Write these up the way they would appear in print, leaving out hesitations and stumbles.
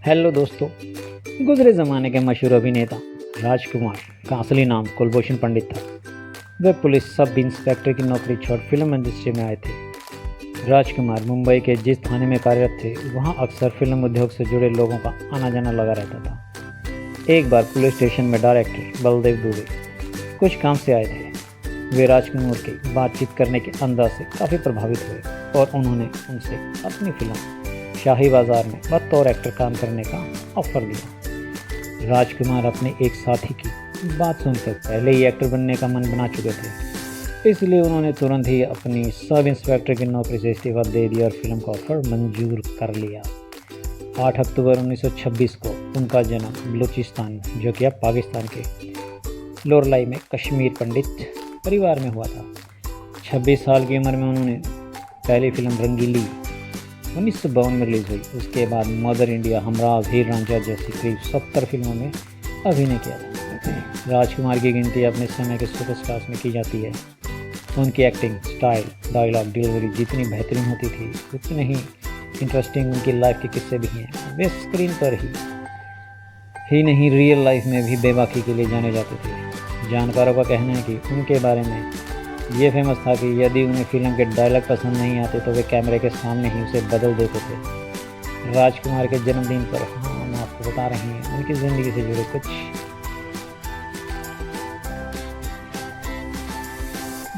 Hello दोस्तों। गुजरे ज़माने के मशहूर अभिनेता राजकुमार का असली नाम कुलभूषण पंडित था। वे पुलिस सब इंस्पेक्टर की नौकरी छोड़ फिल्म इंडस्ट्री में आए थे। राजकुमार मुंबई के जिस थाने में कार्यरत थे वहां अक्सर फिल्म उद्योग से जुड़े लोगों का आना जाना लगा रहता था। एक बार पुलिस स्टेशन में डायरेक्टर बलदेव दुबे कुछ काम से आए थे। वे राजकुमार की बातचीत करने के अंदाज से काफ़ी प्रभावित हुए और उन्होंने उनसे अपनी फिल्म शाही बाजार में बतौर एक्टर काम करने का ऑफर दिया। राजकुमार अपने एक साथी की बात सुनकर पहले ही एक्टर बनने का मन बना चुके थे, इसलिए उन्होंने तुरंत ही अपनी सब इंस्पेक्टर की नौकरी से इस्तीफा दे दिया और फिल्म का ऑफर मंजूर कर लिया। 8 अक्टूबर 1926 को उनका जन्म बलूचिस्तान जो कि अब पाकिस्तान के लोरलाई में कश्मीर पंडित परिवार में हुआ था। 26 साल की उम्र में उन्होंने पहली फिल्म रंगीली 1952 में रिलीज हुई। उसके बाद मदर इंडिया, हमराज, हीर रांझा जैसी करीब 70 फिल्मों में अभिनय किया था। राजकुमार की गिनती अपने समय के सुपरस्टार्स में की जाती है। उनकी एक्टिंग स्टाइल, डायलॉग डिलीवरी जितनी बेहतरीन होती थी उतने ही इंटरेस्टिंग उनकी लाइफ के किस्से भी हैं। वे स्क्रीन पर ही नहीं रियल लाइफ में भी बेबाकी के लिए जाने जाते थे। जानकारों का कहना है कि उनके बारे में ये फेमस था कि यदि उन्हें फिल्म के डायलॉग पसंद नहीं आते तो वे कैमरे के सामने ही उसे बदल देते थे। राजकुमार के जन्मदिन पर हम आपको बता रहे हैं उनकी ज़िंदगी से जुड़े कुछ।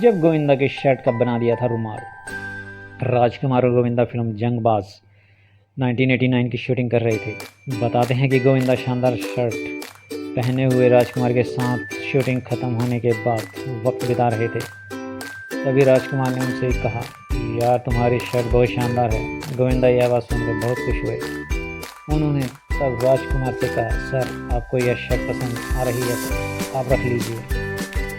जब गोविंदा की शर्ट का बना दिया था रुमाल। राजकुमार और गोविंदा फिल्म जंगबाज 1989 की शूटिंग कर रहे थे। बताते हैं कि गोविंदा शानदार शर्ट पहने हुए राजकुमार के साथ शूटिंग खत्म होने के बाद वक्त बिता रहे थे। तभी राजकुमार ने उनसे कहा, यार तुम्हारी शर्ट बहुत शानदार है। गोविंदा यह आवाज़ सुनकर बहुत खुश हुए। उन्होंने तब राजकुमार से कहा, सर आपको यह शर्ट पसंद आ रही है तो आप रख लीजिए।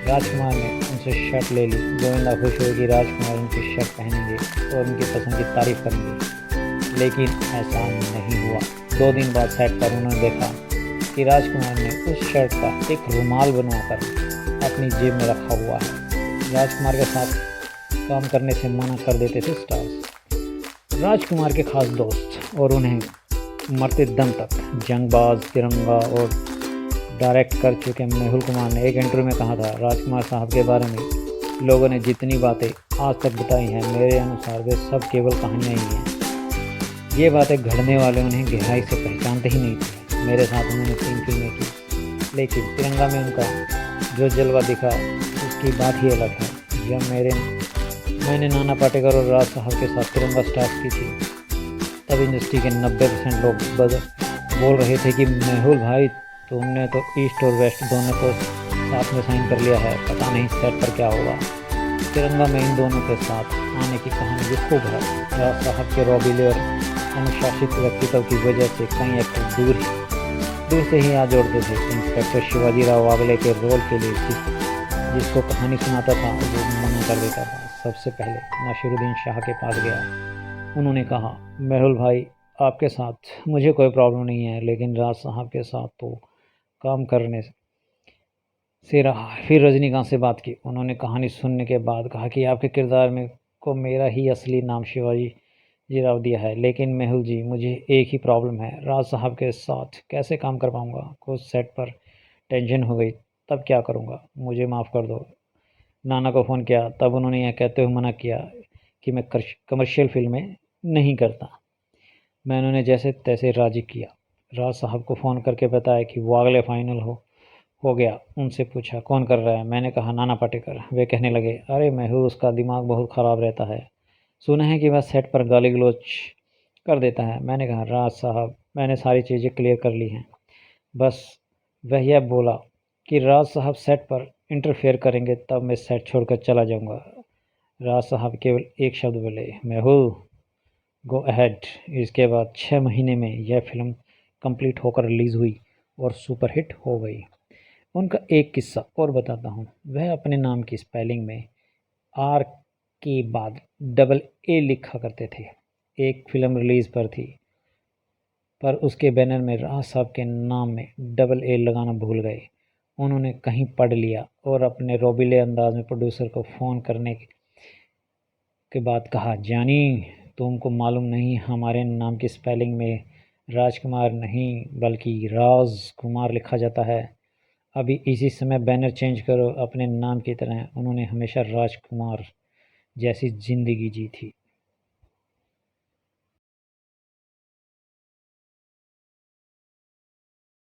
राजकुमार ने उनसे शर्ट ले ली। गोविंदा खुश हुए कि राजकुमार उनकी शर्ट पहनेंगे और उनकी पसंद की तारीफ करेंगे, लेकिन ऐसा नहीं हुआ। 2 दिन बाद सेट पर उन्होंने देखा कि राजकुमार ने उस शर्ट का एक रुमाल बनवाकर अपनी जेब में रखा हुआ है। राजकुमार के साथ काम करने से मना कर देते थे स्टार्स। राजकुमार के खास दोस्त और उन्हें मरते दम तक जंगबाज, तिरंगा और डायरेक्ट कर चुके मेहुल कुमार ने एक इंटरव्यू में कहा था, राजकुमार साहब के बारे में लोगों ने जितनी बातें आज तक बताई हैं मेरे अनुसार वे सब केवल कहानियाँ ही हैं। ये बातें घड़ने वाले उन्हें गहराई से पहचानते ही नहीं थे। मेरे साथ उन्होंने 3 फिल्में की, लेकिन तिरंगा में उनका जो जलवा दिखा उसकी बात ही अलग है। जब मैंने नाना पाटेकर और राज साहब के साथ तिरंगा स्टार्ट की थी तब इंडस्ट्री के 90% लोग बोल रहे थे कि मेहुल भाई तुमने तो ईस्ट और वेस्ट दोनों को साथ में साइन कर लिया है, पता नहीं सेट पर क्या होगा। तिरंगा में इन दोनों के साथ आने की कहानी भी खूब है। राज साहब के रॉबिले और अनुशासित व्यक्तित्व की वजह से कई एक्टर दूर से ही आ जोड़ते थे। इंस्पेक्टर शिवाजी राव वागले के रोल के लिए जिसको कहानी सुनाता था वो मना कर देता था। सबसे पहले नसीरुद्दीन शाह के पास गया। उन्होंने कहा, मेहुल भाई आपके साथ मुझे कोई प्रॉब्लम नहीं है, लेकिन राज साहब के साथ तो काम करने से रहा। फिर रजनीकांत से बात की। उन्होंने कहानी सुनने के बाद कहा कि आपके किरदार में को मेरा ही असली नाम शिवाजी जी राव दिया है, लेकिन मेहुल जी मुझे एक ही प्रॉब्लम है, राज साहब के साथ कैसे काम कर पाऊँगा। कुछ सेट पर टेंशन हो गई तब क्या करूँगा, मुझे माफ़ कर दो। नाना को फ़ोन किया तब उन्होंने यह कहते हुए मना किया कि मैं कमर्शियल फिल्में नहीं करता। मैं उन्होंने जैसे तैसे राज़ी किया। राज साहब को फ़ोन करके बताया कि वागले फाइनल हो गया। उनसे पूछा कौन कर रहा है। मैंने कहा नाना पाटेकर। वे कहने लगे, अरे मेहुल उसका दिमाग बहुत ख़राब रहता है, सुना है कि वह सेट पर गाली गलौज कर देता है। मैंने कहा राज साहब मैंने सारी चीज़ें क्लियर कर ली हैं, बस वह यह बोला कि राज साहब सेट पर इंटरफेयर करेंगे तब मैं सेट छोड़कर चला जाऊंगा। राज साहब केवल एक शब्द बोले, मेहुल गो अहेड। इसके बाद 6 महीने में यह फिल्म कंप्लीट होकर रिलीज़ हुई और सुपरहिट हो गई। उनका एक किस्सा और बताता हूँ। वह अपने नाम की स्पेलिंग में आर के बाद डबल ए लिखा करते थे। एक फिल्म रिलीज़ पर थी पर उसके बैनर में राज साहब के नाम में डबल ए लगाना भूल गए। उन्होंने कहीं पढ़ लिया और अपने रोबीले अंदाज में प्रोड्यूसर को फ़ोन करने के बाद कहा, जानी तुमको मालूम नहीं हमारे नाम की स्पेलिंग में राजकुमार नहीं बल्कि राजकुमार लिखा जाता है। अभी इसी समय बैनर चेंज करो अपने नाम की तरह। उन्होंने हमेशा राजकुमार जैसी जिंदगी जी थी।